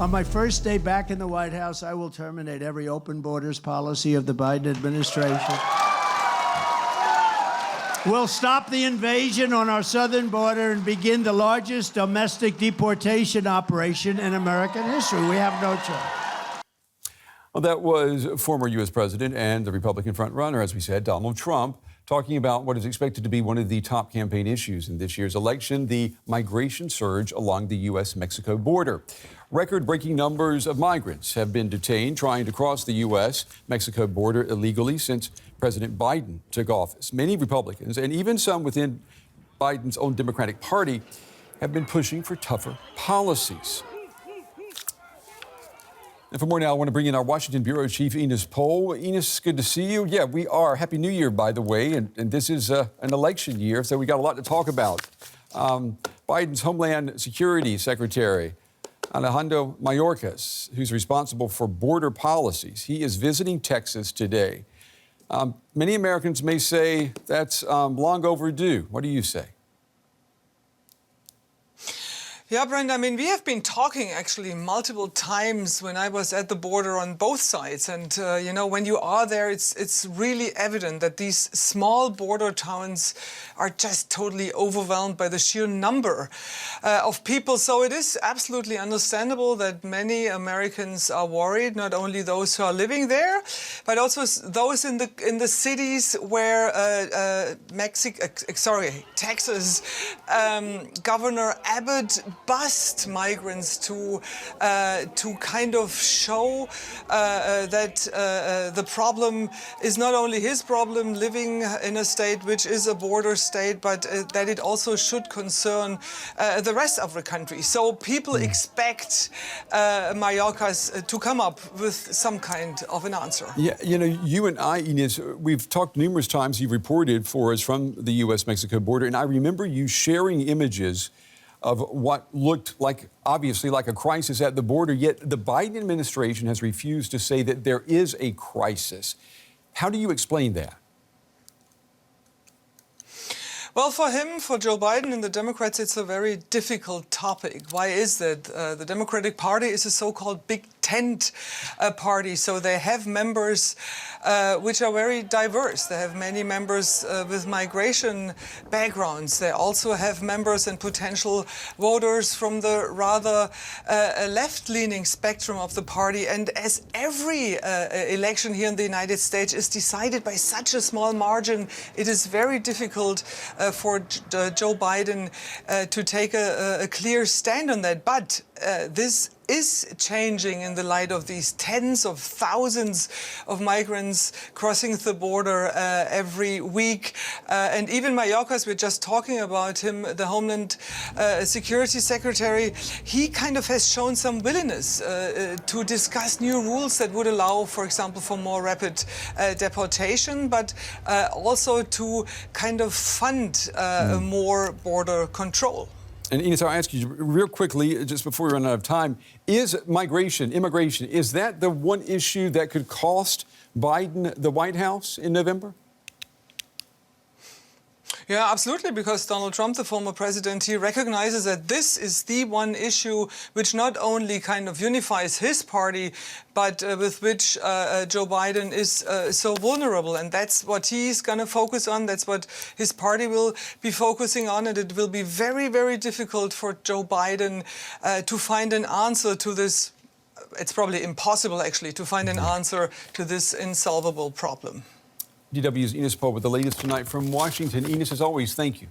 On my first day back in the White House, I will terminate every open borders policy of the Biden administration. We'll stop the invasion on our southern border and begin the largest domestic deportation operation in American history. We have no choice. Well, that was former U.S. President and the Republican frontrunner, as we said, Donald Trump, talking about what is expected to be one of the top campaign issues in this year's election, the migration surge along the U.S.-Mexico border. Record-breaking numbers of migrants have been detained trying to cross the U.S.-Mexico border illegally since President Biden took office. Many Republicans, and even some within Biden's own Democratic Party, have been pushing for tougher policies. And for more now, I want to bring in our Washington Bureau Chief, Ines Pohl. Ines, good to see you. Yeah, we are. Happy New Year, by the way. And this is an election year, so we got a lot to talk about. Biden's Homeland Security Secretary, Alejandro Mayorkas, who's responsible for border policies, he is visiting Texas today. Many Americans may say that's long overdue. What do you say? Yeah, Brenda, I mean, we have been talking actually multiple times when I was at the border on both sides. And, you know, when you are there, it's really evident that these small border towns are just totally overwhelmed by the sheer number of people. So it is absolutely understandable that many Americans are worried, not only those who are living there, but also those in the cities where Texas Governor Abbott bussed migrants to kind of show that the problem is not only his problem living in a state which is a border state, but that it also should concern the rest of the country. So people expect Mayorkas to come up with some kind of an answer. Yeah, you know, you and I, Ines, we've talked numerous times. You've reported for us from the U.S.-Mexico border, and I remember you sharing images of what looked like, obviously, like a crisis at the border, yet the Biden administration has refused to say that there is a crisis. How do you explain that? Well, for him, for Joe Biden and the Democrats, it's a very difficult topic. Why is that? The Democratic Party is a so-called big tent party, so they have members which are very diverse. They have many members with migration backgrounds. They also have members and potential voters from the rather left-leaning spectrum of the party. And as every election here in the United States is decided by such a small margin, it is very difficult for Joe Biden to take a clear stand on that. But this is changing in the light of these tens of thousands of migrants crossing the border every week. And even Mayorkas, we're just talking about him, the Homeland Security Secretary, he kind of has shown some willingness to discuss new rules that would allow, for example, for more rapid deportation, but also to kind of fund more border control. And Ines, I'll ask you real quickly, just before we run out of time, is immigration, is that the one issue that could cost Biden the White House in November? Yeah, absolutely, because Donald Trump, the former president, he recognizes that this is the one issue which not only kind of unifies his party, but with which Joe Biden is so vulnerable. And that's what he's going to focus on. That's what his party will be focusing on. And it will be very, very difficult for Joe Biden to find an answer to this. It's probably impossible, actually, to find an answer to this insolvable problem. DW's Ines Pohl with the latest tonight from Washington. Ines, as always, thank you.